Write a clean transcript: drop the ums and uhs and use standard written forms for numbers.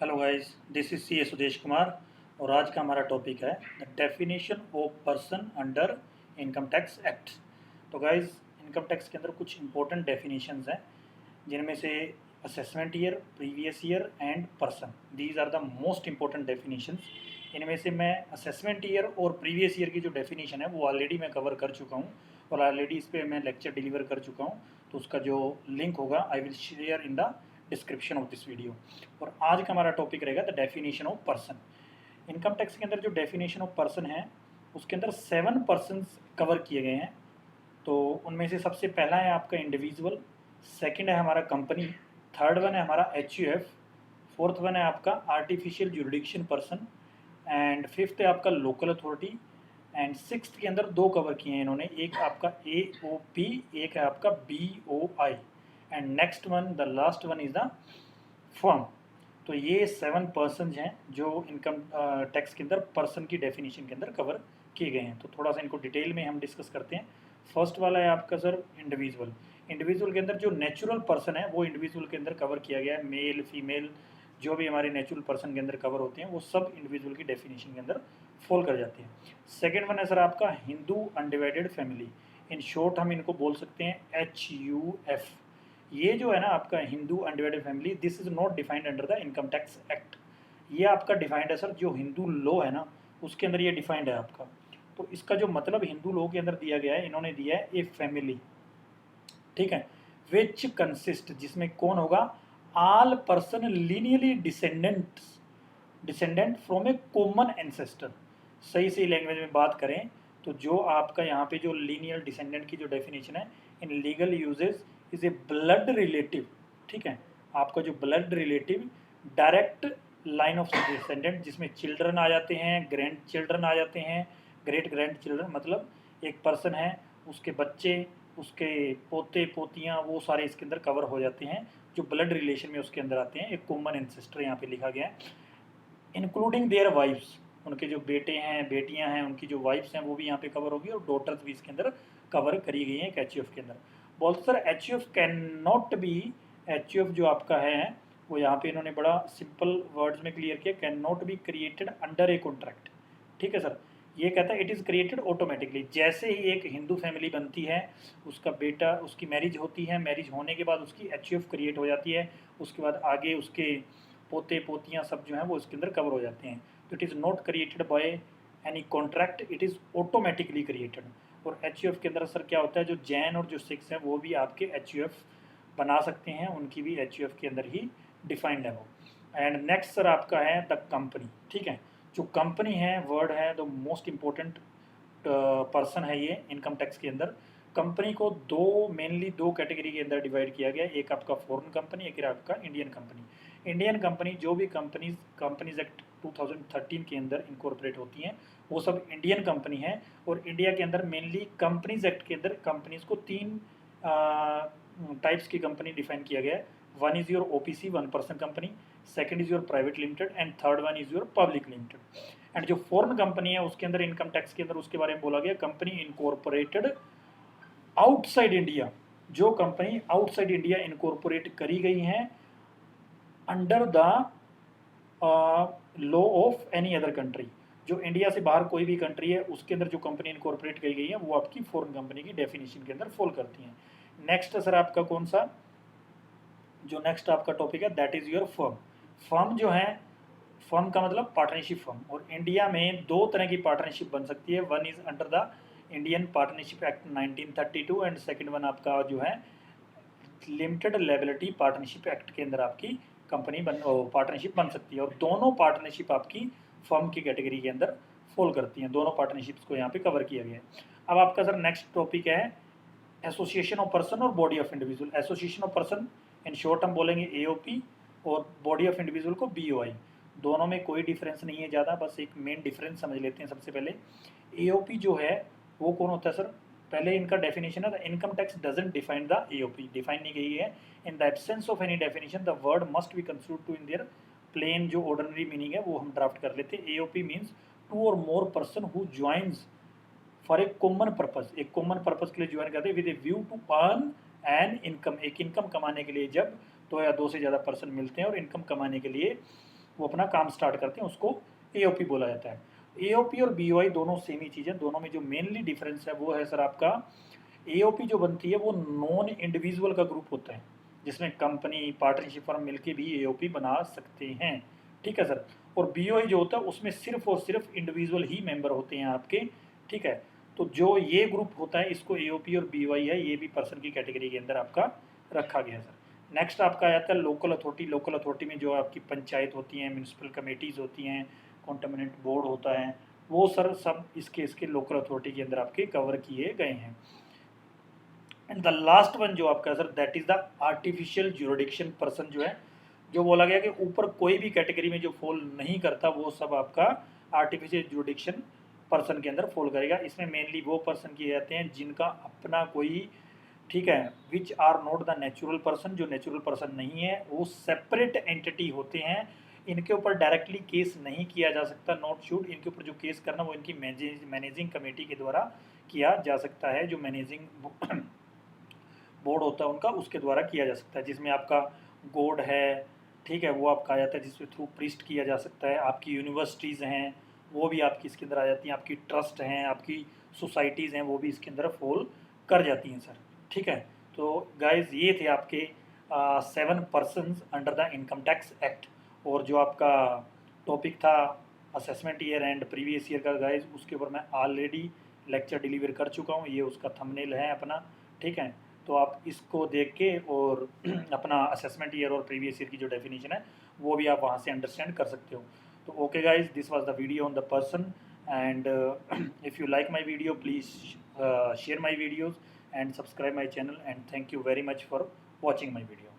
Hello guys, this is C A Sudesh Kumar और आज का हमारा टॉपिक है the definition of person under income tax act. तो गाइस, इनकम टैक्स के अंदर कुछ इंपॉर्टेंट डेफिनेशंस हैं जिनमें से assessment year, previous year and person, these are the most important definitions. इनमें से मैं असेसमेंट ईयर और प्रीवियस ईयर की जो डेफिनेशन है वो ऑलरेडी मैं कवर कर चुका हूँ और ऑलरेडी इस पर मैं लेक्चर डिलीवर कर चुका हूँ। तो उसका जो लिंक होगा I will share in the description of this video. और आज का हमारा टॉपिक रहेगा the definition of person. Income tax के अंदर जो डेफिनेशन ऑफ पर्सन है उसके अंदर 7 पर्सन्स कवर किए गए हैं। तो उनमें से सबसे पहला है आपका इंडिविजुअल, सेकंड है हमारा कंपनी, थर्ड वन है हमारा एच फोर्थ वन है आपका artificial jurisdiction person and fifth है आपका लोकल अथॉरिटी एंड सिक्स्थ के अंदर दो कवर किए हैं इन्होंने, एक आपका AOP, एक है आपका BOI and next one the last one is the firm. तो ये 7 पर्सन हैं जो इनकम टैक्स के अंदर पर्सन की डेफिनेशन के अंदर कवर किए गए हैं। तो थोड़ा सा इनको डिटेल में हम डिस्कस करते हैं। फर्स्ट वाला है आपका सर इंडिविजुअल। इंडिविजुअल के अंदर जो नेचुरल पर्सन है वो इंडिविजुअल के अंदर कवर किया गया है। मेल फीमेल जो भी हमारे नेचुरल पर्सन के अंदर कवर होते हैं वो सब इंडिविजुअल की डेफिनेशन के अंदर फॉल कर जाते हैं। सेकेंड वन है सर आपका Hindu undivided family, in short हम इनको बोल सकते हैं HUF। ये जो है ना आपका Hindu undivided family, this is not defined under the income tax act. ये आपका डिफाइंड है सर, जो हिंदू लॉ है ना उसके अंदर ये डिफाइंड है आपका। तो इसका जो मतलब हिंदू लॉ के अंदर दिया गया है, इन्होंने दिया है ए फैमिली, ठीक है, विच कंसिस्ट, जिसमें कौन होगा, all person linearly descendant from A common ancestor. सही सही लैंग्वेज में बात करें तो जो आपका यहाँ पे जो लीनियर डिसेंडेंट की जो डेफिनेशन है in legal uses is a blood relative, ठीक है, आपका जो blood relative direct line of descendant जिसमें चिल्ड्रन आ जाते हैं, ग्रैंड चिल्ड्रन आ जाते हैं, ग्रेट ग्रैंड चिल्ड्रन, मतलब एक पर्सन है उसके बच्चे, उसके पोते पोतियाँ, वो सारे इसके अंदर कवर हो जाते हैं जो ब्लड रिलेशन में उसके अंदर आते हैं। एक कॉमन एंसेस्टर यहाँ पे लिखा गया है, इंक्लूडिंग देयर वाइफ्स, उनके जो बेटे हैं बेटियां हैं उनकी जो वाइफ्स हैं वो भी यहाँ पे कवर होगी और डॉटर्स भी इसके अंदर कवर करी गई हैं HUF के अंदर। बोलते sir HUF can not be, HUF जो आपका है वो यहाँ पे इन्होंने बड़ा सिंपल वर्ड्स में क्लियर किया, can not be created under a contract, ठीक है सर। ये कहता है इट इज़ क्रिएटेड ऑटोमेटिकली, जैसे ही एक हिंदू फैमिली बनती है उसका बेटा, उसकी मैरिज होती है, मैरिज होने के बाद उसकी HUF क्रिएट हो जाती है, उसके बाद आगे उसके पोते पोतियाँ सब जो हैं वो इसके अंदर कवर हो जाते हैं। तो it is not created by any contract, it is automatically created. और HUF के अंदर सर क्या होता है, जो जैन और जो सिख्स हैं वो भी आपके HUF बना सकते हैं, उनकी भी HUF के अंदर ही डिफाइंड है वो। एंड नेक्स्ट सर आपका है द कंपनी, ठीक है, जो कंपनी है वर्ड है द मोस्ट इम्पोर्टेंट पर्सन है ये इनकम टैक्स के अंदर। कंपनी को मेनली दो कैटेगरी के अंदर डिवाइड किया गया है, एक आपका फॉरेन कंपनी, एक आपका इंडियन कंपनी। इंडियन कंपनी जो भी कंपनीज एक्ट 2013 के अंदर इनकॉर्पोरेट होती हैं वो सब इंडियन कंपनी है। और इंडिया के अंदर मेनली कंपनीज एक्ट के अंदर कंपनीज को 3 टाइप्स की कंपनी डिफाइन किया गया है। One is your OPC, one person company, second is your private limited and third one is your public limited. And जो फॉरेन कंपनी है उसके अंदर इनकम टैक्स के अंदर उसके बारे में बोला गया कंपनी इनकॉर्पोरेटेड आउटसाइड इंडिया, जो कंपनी आउटसाइड इंडिया इनकॉर्पोरेट करी गई हैं under the law of any other country, जो इंडिया से बाहर कोई भी कंट्री है उसके अंदर जो कंपनी इनकॉर्पोरेट की गई है वो आपकी फॉरेन कंपनी की डेफिनेशन के अंदर फॉल करती हैं। नेक्स्ट सर आपका कौन सा, जो नेक्स्ट आपका टॉपिक है that is your firm. Firm जो है, फर्म का मतलब पार्टनरशिप फर्म, और इंडिया में 2 तरह की पार्टनरशिप बन सकती है, one is under the Indian partnership act 1932 and second one आपका जो है लिमिटेड लायबिलिटी पार्टनरशिप एक्ट के अंदर आपकी कंपनी पार्टनरशिप बन सकती है। और दोनों पार्टनरशिप आपकी फर्म की कैटेगरी के अंदर फॉल करती हैं, दोनों पार्टनरशिप्स को यहाँ पे कवर किया गया है। अब आपका सर नेक्स्ट टॉपिक है एसोसिएशन ऑफ पर्सन और body of individual. Association of person in short हम बोलेंगे AOP और बॉडी ऑफ इंडिविजुअल को BOI। दोनों में कोई डिफरेंस नहीं है ज़्यादा, बस एक मेन डिफरेंस समझ लेते हैं सबसे पहले। AOP जो है वो कौन होता है सर, पहले इनका डेफिनेशन है the income tax doesn't define the AOP, define नहीं गई है। In the absence of any definition the word must be construed to in their plain, जो ऑर्डिनरी मीनिंग है वो हम ड्राफ्ट कर लेते हैं। AOP मीन्स 2 और more person who joins for a common purpose, एक कॉमन पर्पज के लिए ज्वाइन करते हैं with a view to earn an income, एक इनकम कमाने के लिए जब 2 या 2 से ज़्यादा पर्सन मिलते हैं और इनकम कमाने के लिए वो अपना काम स्टार्ट करते हैं, उसको एओपी बोला जाता है। एओपी और बीओआई दोनों सेम ही चीज़ है, दोनों में जो मेनली डिफरेंस है वो है सर आपका, एओपी जो बनती है वो नॉन इंडिविजुअल का ग्रुप होता है, जिसमें कंपनी पार्टनरशिप फर्म मिलके भी एओपी बना सकते हैं, ठीक है सर। और बीओआई जो होता है उसमें सिर्फ और सिर्फ इंडिविजुअल ही मेंबर होते हैं आपके, ठीक है। तो जो ये ग्रुप होता है इसको एओपी और बीओआई है, ये भी पर्सन की कैटेगरी के अंदर आपका रखा गया है सर। नेक्स्ट आपका आ जाता है लोकल अथॉरिटी। लोकल अथॉरिटी में जो आपकी पंचायत होती हैं, म्यूनसिपल कमेटीज़ होती हैं, कॉन्टामिनेंट बोर्ड होता है, वो सर सब इसके लोकल अथॉरिटी के अंदर आपके कवर किए गए हैं। एंड द लास्ट वन जो आपका sir that is the artificial jurisdiction person, जो है जो बोला गया कि ऊपर कोई भी कैटेगरी में जो फॉल नहीं करता वो सब आपका आर्टिफिशियल ज्यूरिडिक्शन पर्सन के अंदर फॉल करेगा। इसमें मेनली वो पर्सन किए जाते हैं जिनका अपना कोई, ठीक है, which are not the natural person, जो नेचुरल पर्सन नहीं है, वो सेपरेट एंटिटी होते हैं। इनके ऊपर डायरेक्टली केस नहीं किया जा सकता, नॉट शूड। इनके ऊपर जो केस करना वो इनकी मैनेजिंग कमेटी के द्वारा किया जा सकता है, जो मैनेजिंग बोर्ड होता है उनका, उसके द्वारा किया जा सकता है। जिसमें आपका गॉड है, ठीक है, वो आपका आ जाता है, जिसके थ्रू प्रीस्ट किया जा सकता है। आपकी यूनिवर्सिटीज़ हैं वो भी आपकी इसके अंदर आ जाती हैं, आपकी ट्रस्ट हैं, आपकी सोसाइटीज़ हैं, वो भी इसके अंदर फॉल कर जाती हैं सर, ठीक है। तो गाइज ये थे आपके 7 persons under the income tax act. और जो आपका टॉपिक था assessment year and previous year का गाइज, उसके ऊपर मैं ऑलरेडी लेक्चर डिलीवर कर चुका हूँ, ये उसका थंबनेल है अपना, ठीक है। तो आप इसको देख के और अपना असेसमेंट ईयर और प्रीवियस ईयर की जो डेफिनेशन है वो भी आप वहाँ से अंडरस्टैंड कर सकते हो। तो okay guys, this was the video on the person, and if you like my video please share my videos and subscribe my channel, and thank you very much for watching my video.